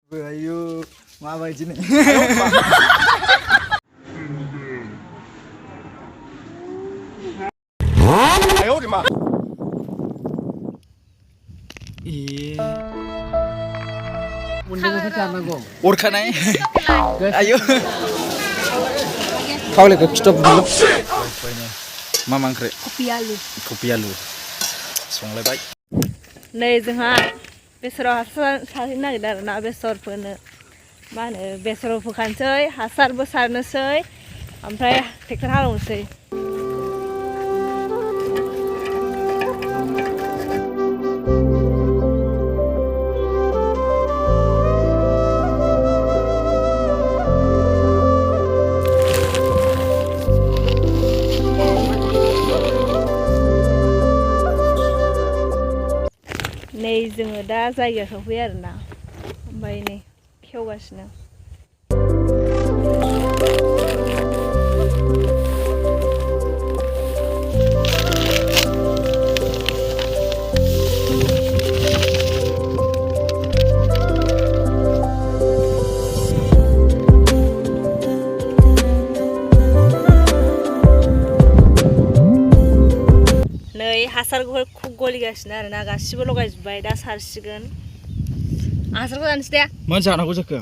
Ayo, mabaidi nih. Ayo di mana? Iya. Urkanai. Ayo. Kau lihat stop dulu. Mamang kre. Kopi alu. Song lebay. Nei जोंहा बेसराव हासार सारनो नागिरदों आरोना बेसर फोनो मा होनो बेसराव फोखानोसै हासारबो सारनोसै ओमफ्राय ट्रेक्टर हालेवनोसै नै जोङो दा जायगायाव सफैयो आरोना ओमफ्राय नै खेवगासिनो हासारखौ गलिगासिनो आरोना गासिबो लगायजोब्बाय दा सारसिगोन हासारखौ जानोसै दे मानो जानांगौ जाखो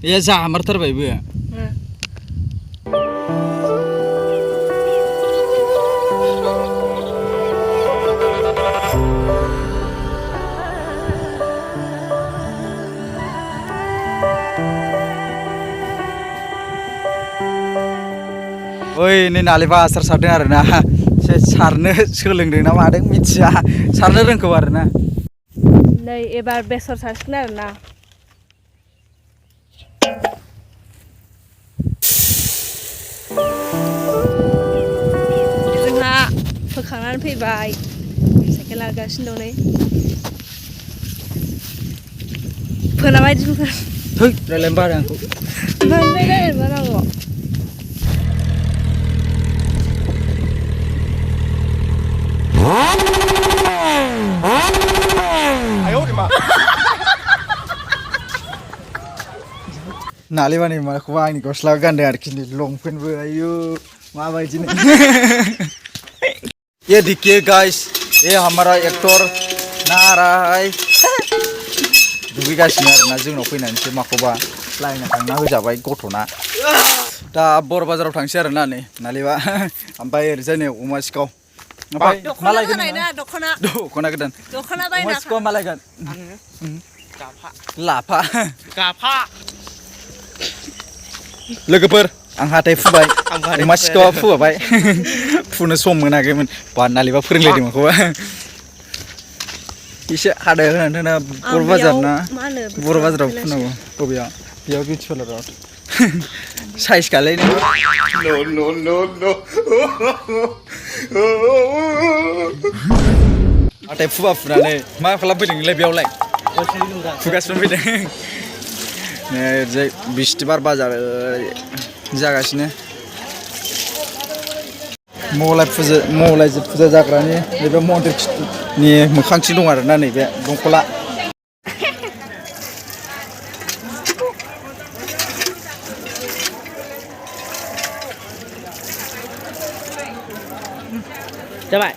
ए जामारथारबायबो ओइ नै नालेबा हासार सारदों आरोना सारनो सोलोंदों ना मादों मिथिया सारनो रोंखौ आरोना नै एबार बेसर सारसिगोन आरोना जोंहा फोखांनानै फैबाय साइकेल लागासिनो दं नै फोना बायदि थै रायलायनो बारो आंखौ रायलायनो नांगौ नालेबानि माखौबा आंनि गस्ला गानदों आरोखि लंपेन्टबो आयु माबायदि nih ये देखिए गाइस ये हमारा एक्टर नाराय दुगैगासिनो आरोना जोंनाव फैनानैसो माखौबा लायना थांना होजाबाय गथ'ना दा बर बाजाराव थांसै आरोना नै नालेबा ओमफ्राय ओरैजाय नै अमा सिखाव ओमफ्राय मा लायगोन दख'ना गोदान अमा सिखाव मा लायगोन लाफा लोगोफोर आं हाथाय फुबाय अमा सिखावा फुबाय फुनो सम मोनाखैमोन बा नालेबा फोरोंलायदों माखौबा एसे हादाय होनानै दोना बर बाजार ना बर बाजाराव फुनांगौ बबेयाव बेयाव बिउटि पार्लाराव साइज खालाय नो हाथाय फुबा फुनानै मा खालामफैदों नोंलाय बेयावलाय फुगासिनो फैदों ओरैजाय बिस्थिबार बाजार जागासिनो मलाय फुजा जाग्रानि नैबे मन्दिरनि मोखांथि दं आरोना नैबे दंखला जाबाय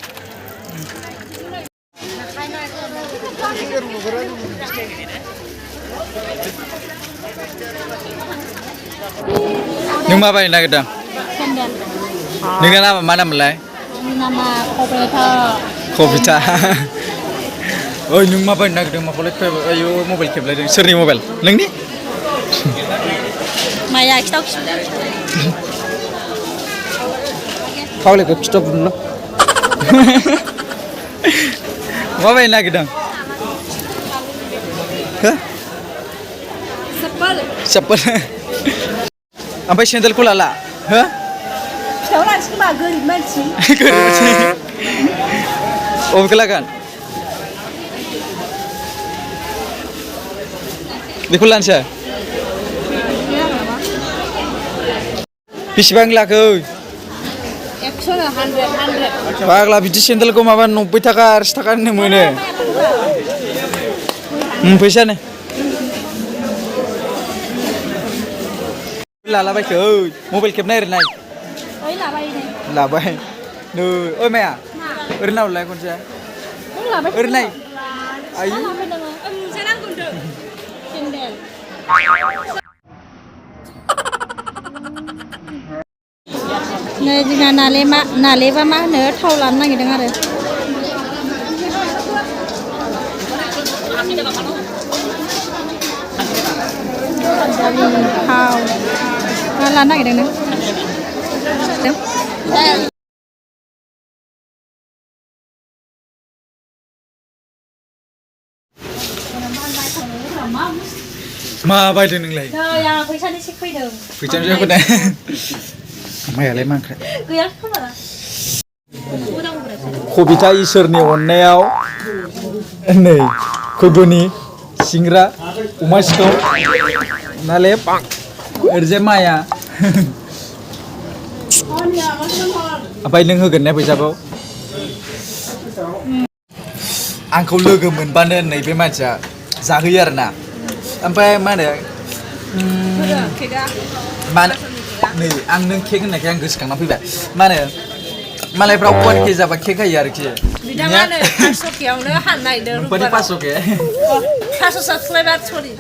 नों मा बायनो नागिरदों नोंना नामा मा नामलाय nama कबिता ओइ नों मा बायनो नागिरदों माखौलाय आयु मबाइल खेबलायदों सोरनि मबाइल नोंनि माया खिथाव खावलायखौ खिथाव बुंनो मा बायनो नागिरदों हो चप्पल ओमफ्राय सेन्देलखौ लाला हो खिथाव लानोसै खोमा गोरिब मानसि अबेखौ लागोन बेखौ लानोसै बेसेबां लाखो 100 फाग्ला बिदि सेन्देलखौ माबा 90 थाखा 80 थाखानि मोनो फैसानो लालाबायखो मबाइल खेबनाय ओरै नाय लाबाय नै ओइ माया ओरै नावलाय खनसे ओरै नाय आयु नै जोंना नालेबा मा होनो थाव लानो नागिरदों आरो थाव मा लानो नागिरदों नों मा बायदों नोंलाय आं फैसानि चेक फैदों फैसानि चेक फैदों मायालाय मा ओंख्रि गैया खोमा कबिता इसोरनि अननायाव नै खैबोनि सिंग्रा अमा सिखाव नाले ओरैजाय माया ओमफ्राय नों होगोन ना फैसाखौ आंखौ लोगो मोनबानो नैबे मानसिया जाहोयो आरोना ओमफ्राय मा होनो नै आं नों केक होननायखाय आं गोसोखांना फैबाय मा होनो मालायफ्रा 1K जाबा केक होयो आरोखि बिदाङा नै 500 केयावनो हाननायदों रुपानि 500 के 500 साबस्क्राइबार सरि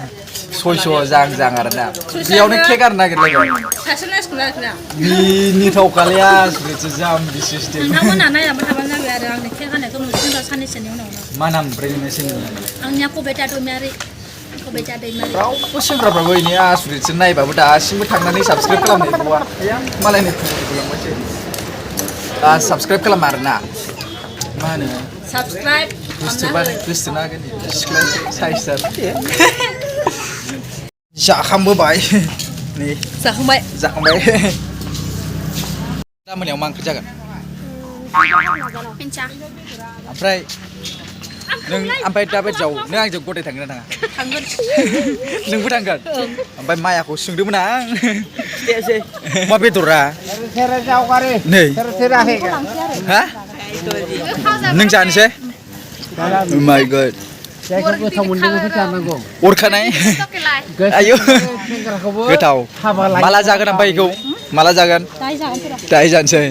600 जां आरोना बेयावनो केक आरो नागिरलायबाय सासे नायसखौनो आरोना मिनिथाव खालाया सुरेसो जाम्बि सिस्टेम नोंथांमोना नायाबो थाबानो जाबाय आरो आंनि केक हानायखौ नुसिगोन र' साननैसोनि उनावनो मा नाम ओमफ्राय नोंना सेनेल आंनिया कबिता दैमारि रावबो सेंग्राफ्राबो इनि आसुरितसो नायबाबो दासिमबो थांनानै साबस्क्राइब खालामनाय गैबावा मालायनि खुलांबायसो साबस्क्राइब खालामा आरोना मा होनो साबस्क्राइब गोसोथोना हागोन सिख्लासो साइसथार जाखांबोबाय नै जाखांबाय दा मोनायाव मा ओंख्रि जागोन ओमफ्राय नों ओमफ्राय दा बायदियाव नों आंजों गदाय थांगोन ना थाङा थांगोन नोंबो थांगोन ओमफ्य मायाखौ सोंदोंमोन आं मा बेदरा नै हा नों जानोसै माय गड अरखानाय आयु गोथाव माला जागोन ओमफ्राय बेखौ माला जागोन दाहाय जानोसै